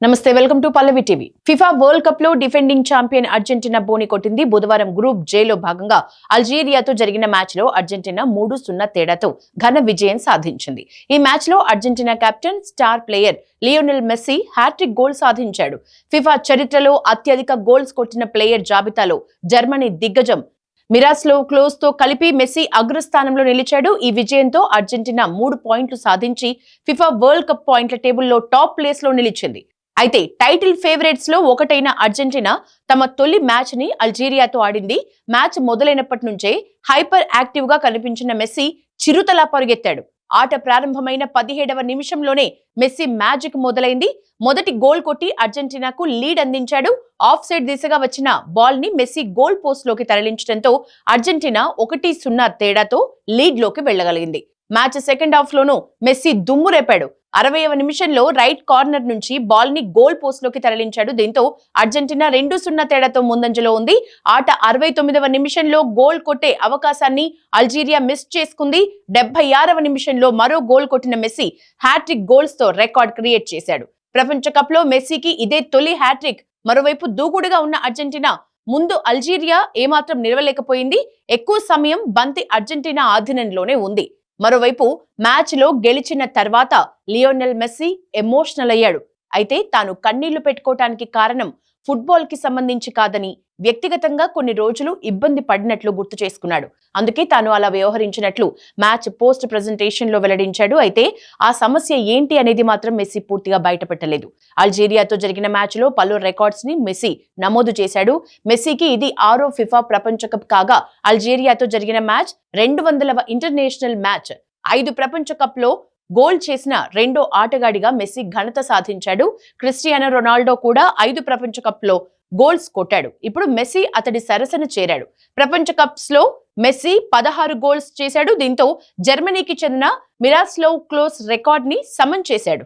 నమస్తే welcome to Pallavi TV. FIFA world cup లో defending champion Argentina బోని కొట్టింది. బుధవారం గ్రూప్ జే లో భాగంగా అల్జీరియాతో జరిగిన మ్యాచ్ లో అర్జెంటీనా 3-0 తేడాతో ఘన విజయం సాధించింది. ఈ మ్యాచ్ లో Argentina captain star player Lionel Messi hat trick goal సాధించాడు. ఫిఫా చరిత్రలో అత్యధిక గోల్స్ కొట్టిన ప్లేయర్ జాబితాలో జర్మనీ దిగ్గజం మిరాస్లోవ్ క్లోజ్ తో కలిపి మెస్సీ అగ్రస్థానంలో నిలిచాడు. ఈ విజయంతో అర్జెంటీనా 3 పాయింట్లు సాధించి ఫిఫా వరల్డ్ కప్ పాయింట్ల టేబుల్లో టాప్ ప్లేస్ లో నిలిచింది. అయితే టైటిల్ ఫేవరెట్స్ లో ఒకటైన అర్జెంటీనా తమ తొలి మ్యాచ్ ని అల్జీరియాతో ఆడింది. మ్యాచ్ మొదలైనప్పటి నుంచే హైపర్ యాక్టివ్ గా కనిపించిన మెస్సీ చిరుతలా పరుగెత్తాడు. ఆట ప్రారంభమైన 17వ నిమిషంలోనే మెస్సీ మ్యాజిక్ మొదలైంది. మొదటి గోల్ కొట్టి అర్జెంటీనాకు లీడ్ అందించాడు. ఆఫ్ సైడ్ దిశగా వచ్చిన బాల్ ని మెస్సీ గోల్ పోస్ట్ లోకి తరలించడంతో అర్జెంటీనా 1-0 తేడాతో లీడ్ లోకి వెళ్లగలిగింది. మ్యాచ్ సెకండ్ హాఫ్ లోనూ మెస్సీ దుమ్ము రేపాడు. 60వ నిమిషంలో రైట్ కార్నర్ నుంచి బాల్ ని గోల్ పోస్ట్ లోకి తరలించాడు. దీంతో అర్జెంటీనా 2-0 తేడాతో ముందంజలో ఉంది. ఆట 69వ నిమిషంలో గోల్ కొట్టే అవకాశాన్ని అల్జీరియా మిస్ చేసుకుంది. 76వ నిమిషంలో మరో గోల్ కొట్టిన మెస్సీ హ్యాట్రిక్ గోల్స్ తో రికార్డ్ క్రియేట్ చేశాడు. ప్రపంచ కప్ లో మెస్సీకి ఇదే తొలి హ్యాట్రిక్. మరోవైపు దూకుడుగా ఉన్న అర్జెంటీనా ముందు అల్జీరియా ఏమాత్రం నిలవలేకపోయింది. ఎక్కువ సమయం బంతి అర్జెంటీనా ఆధీనంలోనే ఉంది. మరోవైపు మ్యాచ్ లో గెలిచిన తర్వాత లియోనెల్ మెస్సీ ఎమోషనల్ అయ్యాడు. అయితే తాను కన్నీళ్లు పెట్టుకోవటానికి కారణం ఫుట్బాల్ కి సంబంధించి కాదని, వ్యక్తిగతంగా కొన్ని రోజులు ఇబ్బంది పడినట్లు గుర్తు చేసుకున్నాడు. అందుకే తాను అలా వ్యవహరించినట్లు మ్యాచ్ పోస్ట్ ప్రెజెంటేషన్ లో వెల్లడించాడు. అయితే ఆ సమస్య ఏంటి అనేది మాత్రం మెస్సీ పూర్తిగా బయటపెట్టలేదు. అల్జీరియాతో జరిగిన మ్యాచ్ లో పలు రికార్డ్స్ ని మెస్సీ నమోదు చేశాడు. మెస్సీకి ఇది 6వ ఫిఫా ప్రపంచ కప్ కాగా అల్జీరియాతో జరిగిన మ్యాచ్ 200వ ఇంటర్నేషనల్ మ్యాచ్. 5 ప్రపంచ కప్ లో గోల్ చేసిన రెండో ఆటగాడిగా మెస్సీ ఘనత సాధించాడు. క్రిస్టియానో రొనాల్డో కూడా 5 ప్రపంచ కప్ లో గోల్స్ కొట్టాడు. ఇప్పుడు మెస్సీ అతడి సరసన చేరాడు. ప్రపంచ కప్స్ లో మెస్సీ 16 గోల్స్ చేశాడు. దీంతో జర్మనీకి చెందిన మిరాస్లోవ్ క్లోజ్ రికార్డ్ ని సమన్ చేశాడు.